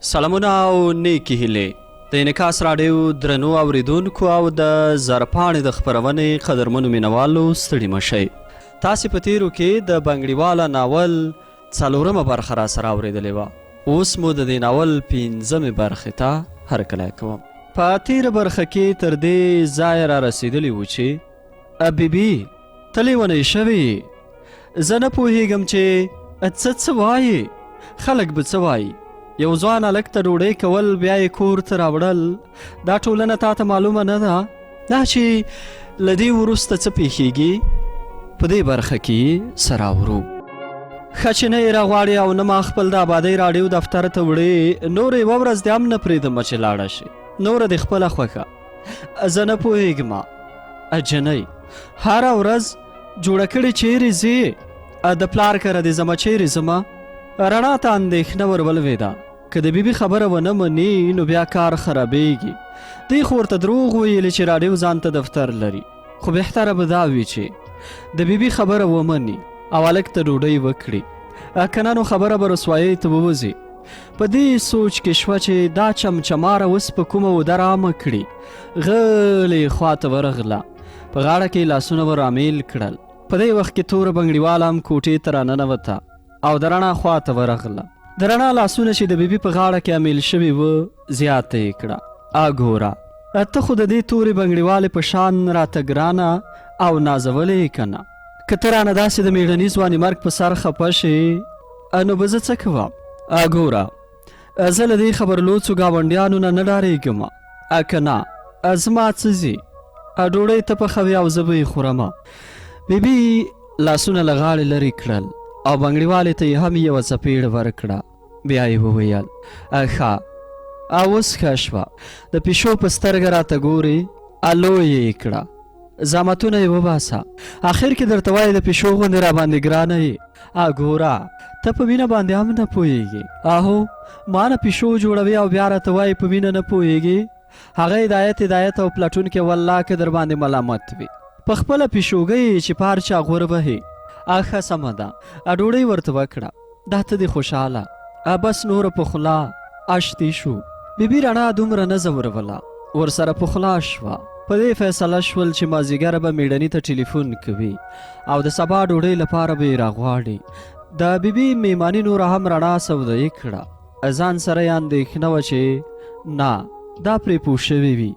سلامونه او نیکی هیلې د انعکاس راډیو درنو اوریدونکو او د زرپاڼې د خپرونې قدرمنو مینوالو ستړي مشئ. تاسې په تیرو کې د بنګړیواله ناول 4مه برخه را سره اورېدلې وه. اوس مو د دې ناول 5مې برخې ته هرکلی کوم. په تیره برخه کې تر دې ځایه را رسېدلي وو چې بیبي ته لیونی شوې. زه نه پوهېږم چې څه وایې، خلک به څه وایي. یو ځوان هلک ته ډوډۍ کول بیا یې کور ته راوړل، دا ټولنه تا ته معلومه نه ده؟ دا چې له دې وروسته څه پیښیږي په دې برخه کې سره اورو. ښه چې نه یې راغواړې او نه ما خپل د آبادۍ راډیو دفتر ته وړې، نور یوه ورځ دې هم نه پرېږدم چې لاړه شي، نوره دې خپله خوښه. زه نه پوهېږم جنۍ هره ورځ جوړه کړې چیرې ځې؟ د پلار کره دې ځمه چیرې ځمه؟ رڼا ته اندېښنه ور ولوېده، که د بیبي خبره ونه مني نو بیا کار خرابېږي. دی خو ورته دروغ ویلې چې راډیو ځان ته دفتر لري، خو بهتره به دا وي چې د بیبي خبره ومني او هلک ته ډوډۍ وکړي، که نه نو خبره به رسوایۍ ته ووځي. په دې سوچ کې شوه چې دا چمچماره اوس په کومه وده رامه کړي. غلې خواته ورغله، په غاړه کې لاسونه ور رامیل کړل. په دې وخت کې توره بنګړیواله هم کوټې ته راننوته او د رڼا خواته ورغله. د رڼا لاسونه چې د بیبي په غاړه کې امیل شوي وه زیاته یې کړه. ګوره ته خو د دې تورې بنګړیوالې په شان راته ګرانه او نازولې یې که نه؟ که ته رانه داسې د میړني ځواني مرګ په سر خفه شې نو به زه څه کوم؟ ګوره زه له دې خبرلوڅو ګاونډیانو نه ډارېږم، که نه زما څه ځي، ډوډۍ ته پخوي او زه به یې خورم. بیبي لاسونه له غاړې لرې کړل او بنګړیوالې ته یې هم یوه څپېړه ورکړه. بیا یې وویل ښه اوس ښه شوه، د پیشو په سترګه راته ګورې، لویه یې کړه، زامتونه یې وباسه، آخر کې درته وایي د پیشو غوندې راباندې ګرانه یې. ګوره ته په مینه باندې هم نه پوهېږې. اهو ما نه پیشو جوړوي او بیا راته وایي په مینه نه پوهېږې. هغه هدایت او پلټونکې والله که در باندې ملامت وي، په خپله پیشوګۍ چې په هر چا غور وهي. ښه سمه ده، ډوډۍ ورته وکړه، دا ته دې خوشحاله، بس نوره په خوله اشتي شو. بیبي رڼا دومره نه ځوروله، ورسره په خوله شوه. په دې فیصله شول چې مازدیګره به میړني ته ټلیفون کوي او د سبا ډوډۍ لپاره به یې راغواړي. د بیبي میماني نوره هم رڼا سودایي کړه. ځان سره یې اندېښنه وه چې نه دا پرې پوه شوې وي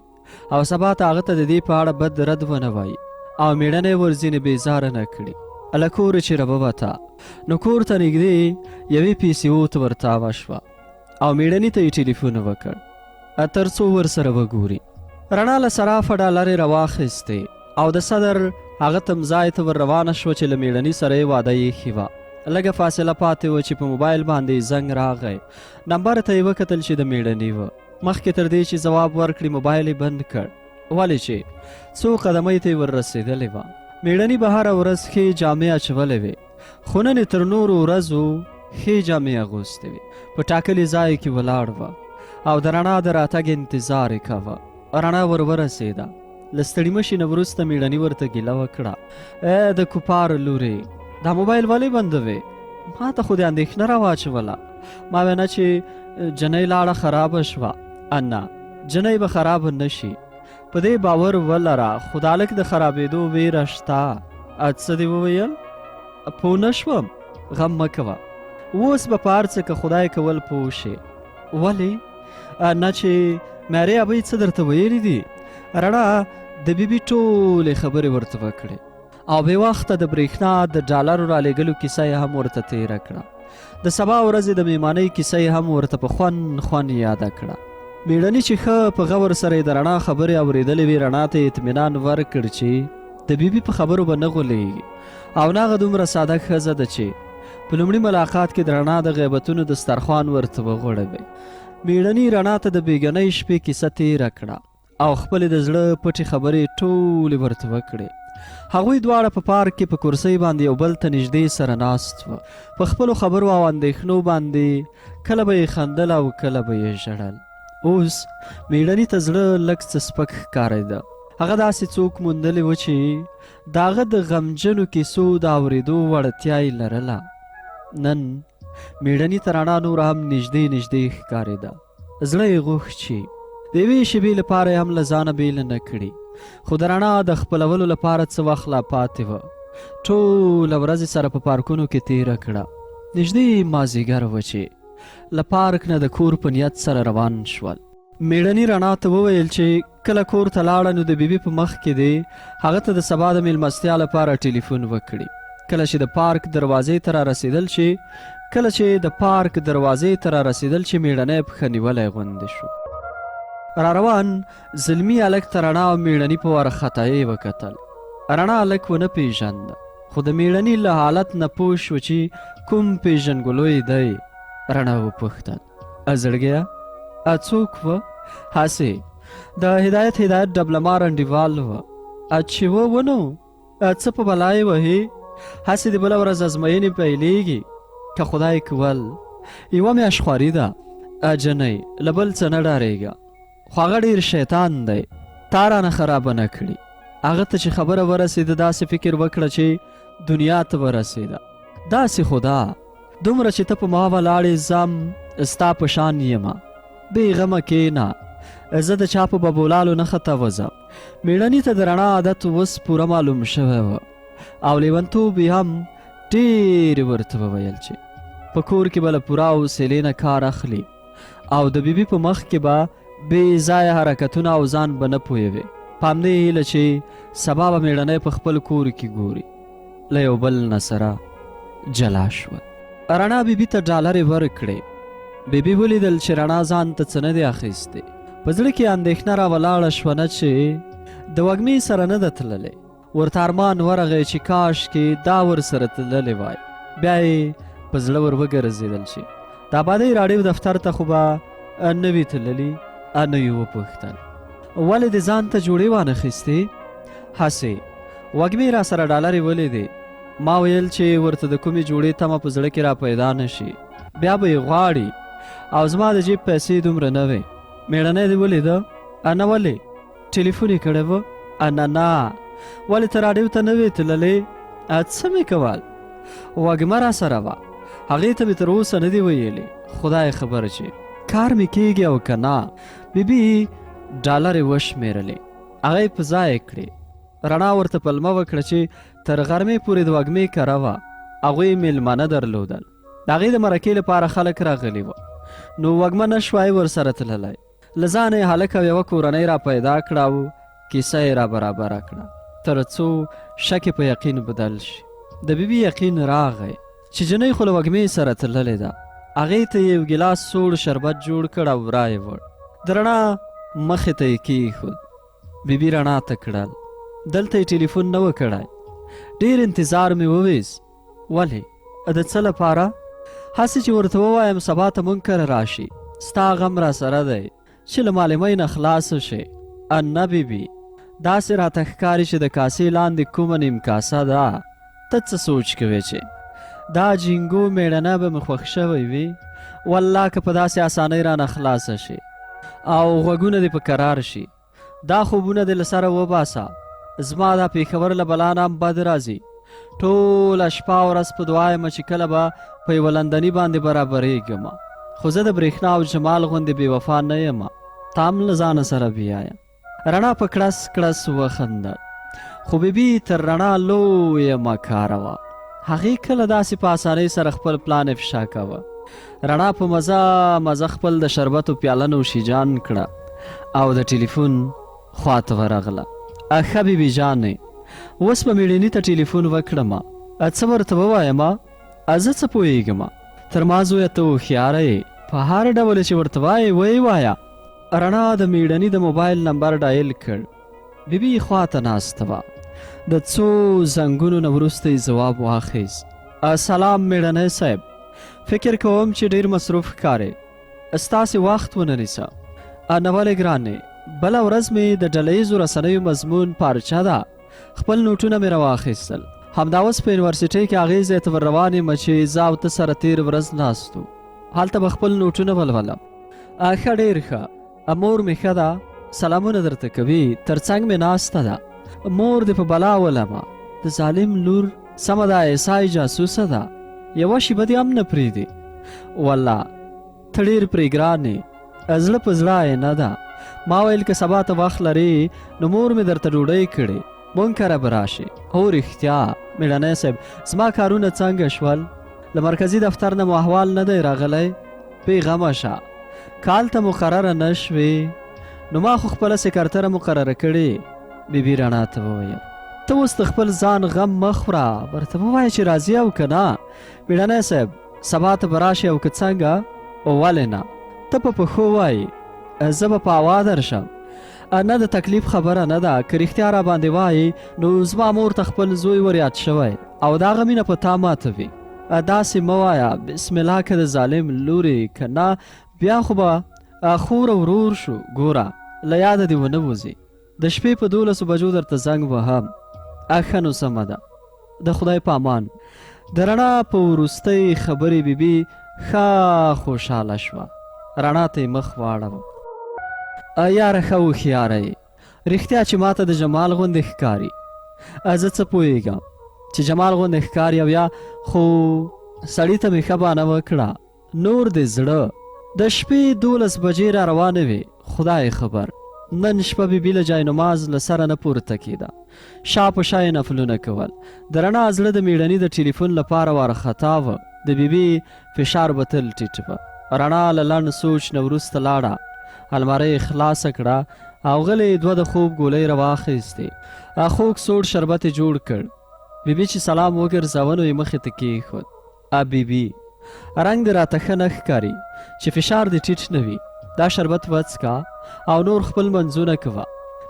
او سبا ته هغه ته د دې په اړه بد رد ونه وایي او میړنی ورځینې بېزاره نه کړي. له کوره چې راووته نو کور ته نږدې یوې پیسیو ته ورتاوه شوه او میړني ته یې ټلیفون وکړ تر څو ورسره وګوري. رڼا له صرافه ډالرې راواخیستې او د صدر هغه تمځای ته ور روانه شوه چې له میړني سره یې واده ایښې وه. لږه فاصله پاتې وه چې په موبایل باندې زنګ راغی. نمبر ته یې وکتل چې د میړني وه. مخکې تر دې چې ځواب ورکړي موبایل یې بند کړ، ولې چې څو قدمۍ ته یې ور رسېدلې وه. میړني به هره ورځ ښې جامې اچولې وې، خو نن یې تر نورو ورځو ښې جامې اغوستې وې. په ټاکلي ځای کې ولاړ وه او د رڼا د راتګ انتظار یې کوه. رڼا ور ورسېده. له ستړي مشي نه وروسته میړني ورته ګیله وکړه، د کوپار لورې دا موبایل ولې بندوې؟ ما ته خو دې اندېښنه راواچوله. ما وینا چې جنۍ لاړه خرابه شوه. نه جنۍ به خرابه نه شي، په دې باور ولره، خو د هلک د خرابېدو ویره شته. څه دې وویل؟ پوه نه شوم. غم مه کوه، اوس به په هر څه که خدای کول پوه شې. ولې؟ نه چې مارې ابۍ څه درته ویلي دي؟ رڼا د بیبي ټولې خبرې ورته وکړې او بې وخته د برېښنا د ډالرو رالېږلو کیسه یې هم ورته تېره کړه. د سبا ورځې د میمانۍ کیسه یې هم ورته په خوند یاده کړه. میړني چې ښه په غور سره یې د رڼا خبرې اورېدلې وې، رڼا ته یې اطمینان ورکړ چې د بیبي په خبرو به نه غولېږي او نه هغه دومره ساده ښځه ده چې په لومړي ملاقات کې د رڼا د غیبتونو دسترخوان ورته وغوړوي. میړني رڼا ته د بېګنۍ شپې کیسه تېره کړه او خپلې د زړه پټې خبرې ټولې ورته وکړې. هغوی دواړه په پارک کې په کرسۍ باندې یو بل ته نږدې سره ناست وه. په خپلو خبرو او اندېښنو باندې کله به یې خندل او کله به یې ژړل. اوس میړني ته زړه لږ څه سپک ښکارېده. هغه داسې څوک موندلی و چې د هغه د غمجنو کیسو د اورېدو وړتیا یې لرله. نن میړني ته رڼا نور هم نږدې نږدې ښکارېده. زړه یې غوښت چې د یوې شېبې لپاره یې هم له ځانه بېله نه کړي، خو د رڼا د خپلولو لپاره څه وخت لا پاتې وه. ټوله ورځ سره په پارکونو کې تېره کړه. نږدې مازدیګر وه چې له پارک نه د کور په نیت سره روان شول. میړني رڼا ته وویل چې کله کور ته لاړه نو د بیبي په مخ کې دی هغه ته د سبا د میلمستیا لپاره ټلیفون وکړي. کله چې د پارک دروازې ته رارسېدل چې میړنی پښه نیولی غوندې شو. راروان زلمي هلک ته رڼا او میړني په وارخطایۍ وکتل. رڼا هلک ونه پیژانده، خو د میړني له حالت نه پوه شو چې کوم پیژنګلوی دی. رڼا وپوښتل زړګیه څوک وه؟ هسې د هدایت ډبلمار انډیوال وه. چې ونو څه په بلا یې وهې؟ هسې د بله ورځ ازموینې پیلېږي که خدای کول. یوه میاشت خواري ده جنۍ، له بل څه نه ډارېږه، خو هغه ډېر شیطان دی، تا رانه خرابه نه کړي. هغه ته چې خبره ورسېده داسې فکر وکړه چې دنیا ته ورسېده. داسې خو ده دومره چې ته په ما ولاړې ځم ستا په شان یمه، بې غمه کښېنه، زه د چا په ببولالو نه ښه وځم. میړني ته د رڼا عادت اوس پوره معلوم شوی و او لیونتوب یې هم ډېرې ورته وویل چې په کور کې به له پوره حوصلې نه کار اخلي او د بیبي په مخ کې به بې ځایه حرکتونه او ځان به نه پوهوي. په همدې هیله چې سبا به میړنی په خپل کور کې ګوري. له یو بل نه سره جلا شول. رڼا بیبي ته ډالرې ورکړې. بیبي ولیدل چې رڼا ځان ته څه نه دی اخیستی. په زړه کې اندېښنه راولاړه شوه نه چې د وږمې سره نه ده تللی. ورته ارمان ورغی چې کاش کې دا ورسره تللی وای. بیا یې په زړه ور وګرځېدل چې د آبادۍ راډیو دفتر ته خو به نه وي تللي. نه یې وپوښتل ولې دې ځان ته جوړې وانخیستې؟ هسې وږمې را سره ډالرې ولیدې. ما ویل چې ورته د کومې جوړې تمه په زړه کې را پیدا نه شي، بیا به یې غواړي او زما د جیب پیسې دومره نه وې. میړنی دې ولیده؟ نه. ولې ټلیفون یې کړی و؟ نه. ولې ته راډیو ته نه وې تللی؟ څه مې کول؟ وږمه را سره وه، هغې ته مې تر اوسه نه دي ویلې. خدای خبر چې کار مې کېږي او که نه. بیبي ډالرې وشمېرلې، هغه یې په ځای کړې. رڼا ورته پلمه وکړه چې تر غرمې پورې د وږمې کره وه. هغوی میلمانه درلودل، د هغې د مرکې لپاره خلک راغلي وه، نو وږمه نه شوای ورسره تللی. له ځانه یې هلک او یوه کورنۍ را پیدا کړه او کیسه یې را برابره کړه تر څو شک په یقین بدل شي. د بیبي یقین راغی چې جنۍ خو له وږمې سره تللې ده. هغې ته یو ګیلاس سوړ شربت جوړ کړ او را یې وړ. د رڼا مخې ته یې کېښود. بیبي رڼا ته کړل. دلته یې ټلیفون نه و کړی. ډېر انتظار مې وویست. ولې؟ د څه لپاره؟ هسې چې ورته ووایم سبا ته مونږ کره راشي، ستا غم را سره دی چې له معلمۍ نه خلاصه شي. نه بیبي، داسې راته ښکاري چې د کاسې لاندې کومه نیم کاسه ده. ته څه سوچ کوې چې دا جینګو میړنه به مې خوښ شوی وي؟ والله که په داسې اسانۍ رانه خلاصه شي او غوږونه دې په قرار شي، دا خوبونه دې له سره وباسه. زما دا پېښور له بلا نه هم بد راځي. ټوله شپه او ورځ په دعا یم چې کله به په یوه لندني باندې برابرېږم، خو زه د برېښنا او جمال غوندې بې وفا نه یم. تا هم له ځانه سره بیایه. رڼا په کړس کړس وخندل، خو بیبي تر رڼا لویه مکاره وه. هغې کله داسې په اسانۍ سره خپل پلان افشا کوه. رڼا په مزه خپل د شربتو پیاله نوشیجان کړه او د ټلیفون خواته ورغله. ښه بیبي جانې، اوس به میړني ته ټلیفون وکړم، څه ورته ووایم؟ زه څه پوهېږم، تر ما زویه ته هوښیاره یې، په هر ډول چې ورته وایې ویې وایه. رڼا د میړني د موبایل نمبر ډایل کړ. بیبي یې خواته ناسته وه. د څو زنګونو نه وروسته یې ځواب واخیست. سلام میړنی صاحب، فکر کوم چې ډېر مصروف ښکارې، ستاسې وخت ونه نیسه. نه ولې ګرانې، بله ورځ مې د ډله ییزو رسنیو مضمون پارچه ده، خپل نوټونه مې راواخیستل. همدا اوس په یونیورسټۍ کې هغې ځای ته ور روان یم چې زه او ته سره تېر ورځ ناستو، هلته به خپل نوټونه ولولم. ښه، ډېر ښه. مور مې ښه ده، سلامونه درته کوي، تر څنګ مې ناسته ده. مور دې په بلا ولمه، د ظالم لور سمه ده، ایسای جاسوسه ده، یوه شیبه دې هم نه پرېږدي. والله ته ډېر پرې ګران یې، زړه په زړه آینه ده. ما ویل که سبا ته وخت لرې نو مور مې درته ډوډۍ کړې، مونږ کره به راشې. هو رښتیا مېړنی صاحب، زما کارونه څنګه شول؟ له مرکزي دفتر نه مو احوال نه دی راغلی؟ بېغمه شه، کال ته مقرره نه شوې نو ما خو خپله سکرتره مقرره کړې. بیبي رڼا ته وویل ته اوس د خپل ځان غم مه خوره، ورته ووایه چې راځي او که نه. مېړنی صاحب سبا ته به راشې او که څنګه؟ ولې نه، ته په پښو وایي، زه به په هوا درشم. نه د تکلیف خبره نه ده، که رښتیا را باندې وایي نو زما مور ته خپل زوی ور یاد شوی او د هغه مینه په تا ماتوي. داسې مه وایه بسم الله، که د ظالم لورې، که نه بیا خو به خور او ورور شو. ګوره له یاده دې ونه وځي، د شپې په 12 بجو درته زنګ وهم. ښه نو سمه ده، د خدای په امان. د رڼا په وروستۍ خبرې بیبي ښه خوشحاله شوه. رڼا ته یې مخ واړوه. یاره ښه هوښیاره یې، رښتیا چې ما ته د جمال غوندې ښکاري. زه څه پوهېږم چې جمال غوندې ښکاري او یا، خو سړي ته مې ښه بانه وکړه. نور دې زړه د شپې 12 بجې را روانې وې، خدای خبر. نن شپه بیبي له جاینماز له سره نه پورته کېده، شا په شا یې نفلونه کول. د رڼا زړه د مېړني د ټلیفون لپاره وارخطا وه. د بیبي فشار به تل ټیټ وه. رڼا له لنډ سوچ نه وروسته لاړه، المارۍ یې خلاصه کړه او غلې 2 د خوب ګولۍ راواخیستې. خوږ سوړ شربت یې جوړ کړ. بیبي چې سلام وګرځاوه نو یې مخې ته کېښود. بیبي رنګ دې راته ښه نه ښکاري چې فشار دې ټیټ نه وي. دا شربت وڅکه او نور خپل منځونه کوه.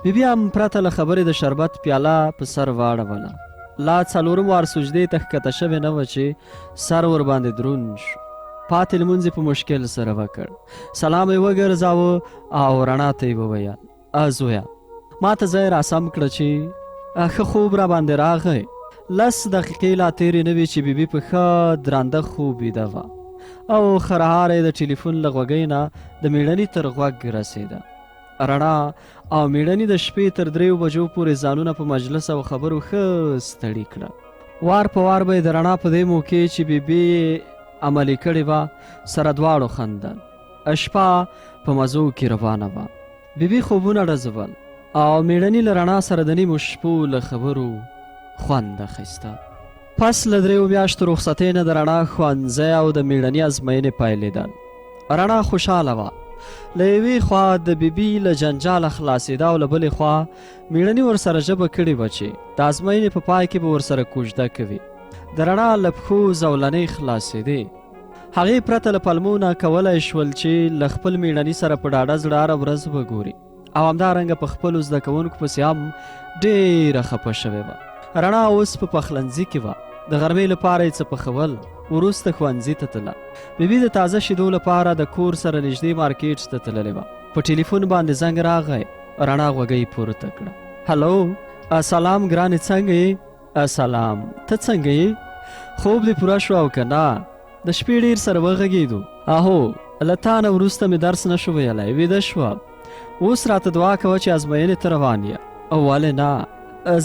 بیبي هم پرته له خبرې د شربت پیاله په سر واړوله. لا 4 وار سجدې ته ښکته شوې نه وه چې سر ورباندې دروند شو. پاتې لمونځ یې په مشکل سره وکړ. سلام یې وګرځاوه او رڼا ته یې وویل زویه ما ته ځای راسم کړه چې ښه خوب را باندې راغی. 10 دقیقې لا تېرې نه وې چې بیبي په ښه درانده خوب ویده وه او خرهاره یې د ټلیفون له غوږۍ نه د مېړني تر غوږ رسېده. رڼا او مېړني د شپې تر 3 بجو پورې ځانونه په مجلس او خبرو ښه ستړي کړه. وار په وار به یې د رڼا په دې موقع چې بیبي عملي کړې وه سره دواړو خندل. شپه په مزو کې روانه وه. بیبي خوبونه ډزول او مېړني له رڼا سره د نیمو شپو له خبرو خوند اخیسته. پس له 3 میاشتو رخصتۍ نه د رڼا ښوونځی او د مېړني ازموینې پیلېدل. رڼا خوشحاله وه. له یوې خوا د بیبي له جنجاله خلاصېده او له بلې خوا مېړني ورسره ژبه کړې وه چې د ازموینې په پای کې به ورسره کوژده کوي. د رڼا له پښو زولنې خلاصېدې. هغې پرته له پلمو نه کولی شول چې له خپل مېړني سره په ډاډه زړه هره ورځ وګوري او همدارنګه په خپلو زده کوونکو پسې هم ډېره خفه شوې وه. رڼا اوس په پخلنځي کې وه. د غرمې لپاره یې څه پخول، وروسته ښوونځي ته تله. بیبي د تازه شیدو لپاره د کور سره نږدې مارکیټ ته تللې وه. په ټلیفون باندې زنګ راغی. رڼا غوږۍ پورته کړه. هلو، سلام ګرانې، څنګه یې؟ سلام، ته څنګه یې؟ خوب دې پوره شو او که نه؟ د شپې ډېر سره وغږېدو. هو، له تا نه وروسته مې درس نه شو ویلی، ویده شوه. اوس راته دعا کوه چې ازموینې ته روان یې. ولې نه؟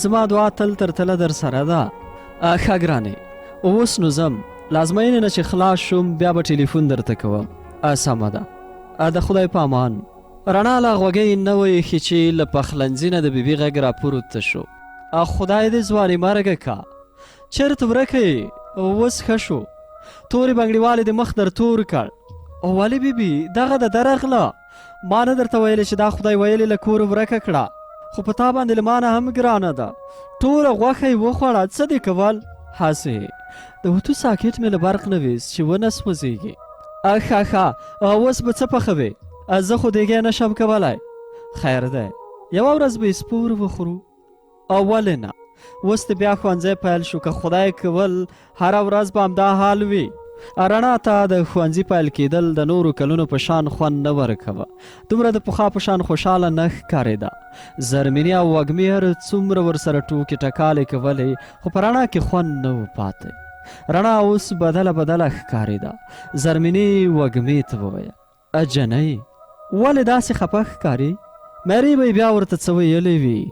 زما دعا تل تر تله در سره ده. ښه ګرانې، اوس نو ځم. له ازموینې نه چې خلاص شوم بیا به ټلیفون درته کوم. سمه ده، د خدای په امان. رڼا له غوږۍ نه وه ایښې چې له پخلنځي نه د بیبي غږ راپورته شو. خدای دې ځوانې مرګه کا، چېرته ورکه یې؟ اوس ښه شو. تورې بنګړیوالې دې مخ در تور کړ. ولې بیبي دغه د درغله؟ ما نه درته ویلې چې دا خدای ویلې له کوره ورکه کړه، خو په تا باندې له ما نه هم ګرانه ده. ټوله غوښه یې وخوړه، څه دې کول؟ هسې د اوتو ساکټ مې له برق نه ویست چې ونه سوځېږي. ښه اوس به څه پخوې؟ زه خو دیګی نه شم کولی. خیر دی، یوه ورځ به یې سپور وخورو. ولې نه؟ اوس دې بیا ښوونځی پیل شو، که خدای کول هره ورځ به همدا حال وي. رڼا ته د ښوونځي پیل کېدل د نورو کلونو په شان خوند نه ورکوه. دومره د پخوا په شان خوشحاله نه ښکارېده. زرمیني او وږمې هر څومره ورسره ټوکې ټکالې کولې، خو په رڼا کې خوند نه و پاتې. رڼا اوس بدله ښکارېده. زرمیني وږمې ته وویل، جنۍ ولې داسې خفه ښکاري؟ مری به یې بیا ورته څه ویلی وي.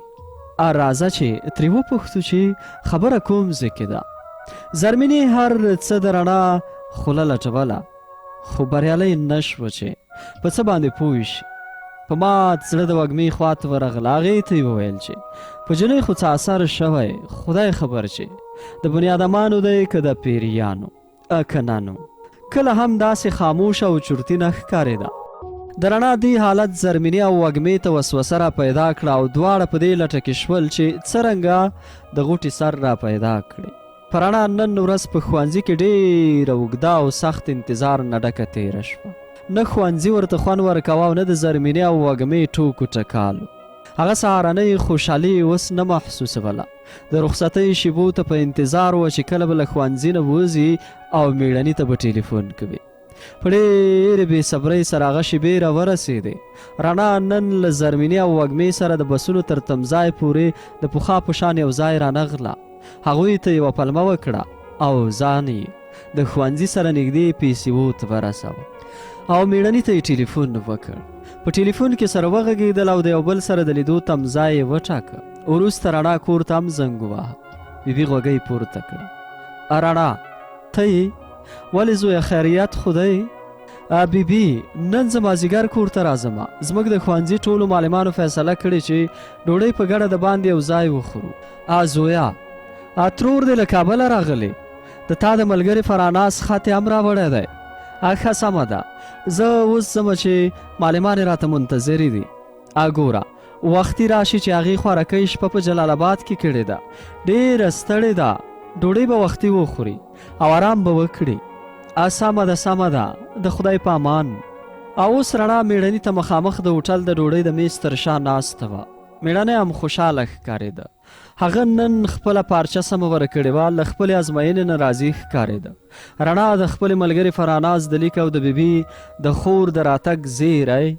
راځه چې ترې وپوښتو چې خبره کوم ځای کې ده. زرمیني هر څه د رڼا خوله لټوله. خو بریالی نه شوه چې په څه باندې پوه شي. په مات زړه د وږمې خواته ورغله. هغې ته یې وویل چې په جنۍ خو څه اثر شوی، خدای خبر چې د بنیادمانو دی که د پیریانو که نه نو. کله هم داسې خاموشه او چورتي نه ښکارېده. د رڼا دې حالت زرمینې او وږمې ته وسوسه را پیدا کړه او دواړه په دې لټه کې شول چې څرنګه د غوټې سر را پیدا کړي. په رڼا نن ورځ په ښوونځي کې ډېره اوږده او سخت انتظار نه ډکه تېره شوه. نه ښوونځي ورته خوند ورکوه او نه د زرمینې او وږمې ټوکو ټکالو. هغه سهارنۍ خوشحالي اوس نه محسوسوله. د رخصتۍ شېبو ته په انتظار وه چې کله به له ښوونځي نه ووځي او مېړني ته به ټلیفون کوي. په ډېرې بې صبرۍ سره هغه شېبې را ورسېدې. رڼا نن له زرمینې او وږمې سره د بسونو تر تمځای پورې د پخوا په شان یو ځای رانغله. هغوی ته یوه پلمه وکړه او ځان یې د ښوونځي سره نږدې پیسیو ته ورسوه او مېړني ته یې ټلیفون وکړ. په ټلیفون کې سره وغږېدل او د یو بل سره د لیدو تمځای یې وټاکه. وروسته رڼا کور ته هم زنګ وواهه. بیبي غوږۍ پورته کړه. رڼا ته یې؟ ولې زویه خیریت خو دی؟ بیبي نن زه مازدیګر کور ته راځمه. زموږ د ښوونځي ټولو معلمانو فیصله کړې چې ډوډۍ په ګډه د باندې یو ځای وخورو. زویه ترور دې له کابله راغلی. د تا د ملګري فراناس خط یې هم راوړی دی. ښه سمه ده. زه اوس ځمه چې معلمان یې راته منتظرې دي. ګوره وختي راشي چې هغې خوارکۍ شپه په جلال آباد کې کړې ده. ډېره ستړې ده. ډوډۍ به وختي وخوري او آرام به وکړي. سمه ده سمه ده. د خدای په امان. اوس رڼا مېړني ته مخامخ د هوټل د ډوډۍ د میز تر شا ناسته وه. مېړنی هم خوشحاله ښکارېده. هغه نن خپله پارچه سمه ورکړې وه. له خپلې ازموینې نه راضي ښکارېده. رڼا د خپلې ملګرې فراناز د لیک او د بیبي د خور د راتګ زیری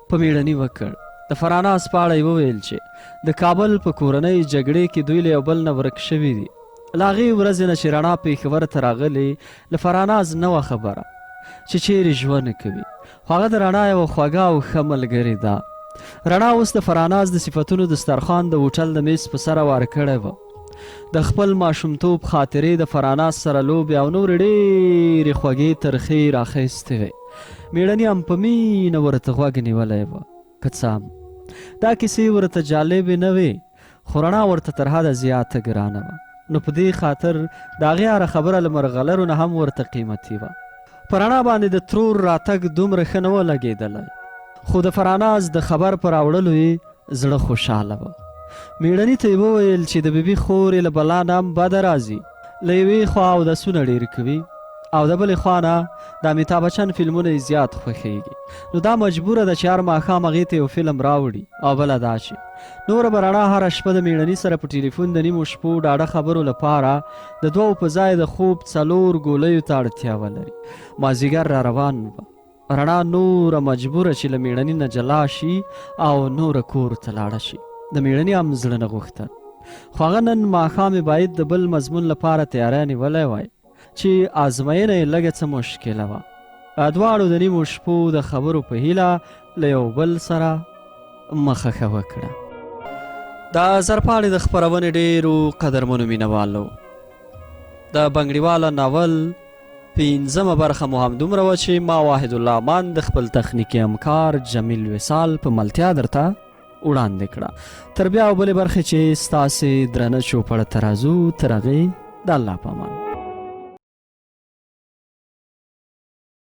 په مېړني وکړ. د فراناز په اړه یې وویل چې د کابل په کورنۍ جګړې کې دوی له یو بل نه ورک شوي دي. له هغې ورځې نه چې رڼا پېښور ته راغلې له فراناز نه وه خبره چې چیرې ژوند کوي. خو هغه د رڼا یوه خوږه او ښه ملګرې ده. رڼا اوس د فراناز د صفتونو دسترخوان د هوټل د میز په سره وار کړی وه. د خپل ماشومتوب خاطرې د فراناز سره لوبې او نورې ډېرې خوږې ترخې راخیستې وې. مېړني هم په مینه ورته غوږ نیولی وه. که څه هم دا کیسې ورته جالبې نه وې خو رڼا ورته تر حده زیاته ګرانه وه. نو په دې خاطر د هغې هره خبره له مرغلرو نه هم ورته قیمتي وه. په رڼا باندې د ترور راتګ دومره ښه نه وه لګېدلی خو د فراناز د خبر په راوړلو یې زړه خوشحاله وه. مېړني ته یې وویل چې د بیبي خور یې له بلا نه هم بده راځي. له یوې خوا اودسونه ډېر کوي او د بلې خوا نه د امیتاب بچن فلمونه یې زیات خوښیږي. نو دا مجبوره ده چې هر ماښام هغې ته یو فلم راوړي او بله دا چې نوره به رڼا هره شپه د مېړني سره په ټلیفون د نیمو شپو ډاډه خبرو لپاره د دوو په ځای د خوب 4 ګولیو ته اړتیا ولري. مازدیګر را روان وه. رڼا نوره مجبوره چې له مېړني نه جلا شي او نوره کور ته لاړه شي. د مېړني هم زړه نه غوښتل خو هغه نن ماښام باید د بل مضمون لپاره تیاری نیولی وای چې ازموینه یې لږه څه مشکله وه. دواړو د نیمو شپو د خبرو په هیله له یو بل سره مخه ښه وکړه. د زرپاڼې د خپرونې ډېرو قدرمنو مینهوالو د بنګړیواله ناول 5مه برخه مو همدومره وه چې ما واحد الله امان د خپل تخنیکي همکار جمیل وصال په ملتیا درته وړاندې کړه. تر بیا او بلې برخې چې ستاسې درنه چوپړه ته راځو تر هغې د الله په امان.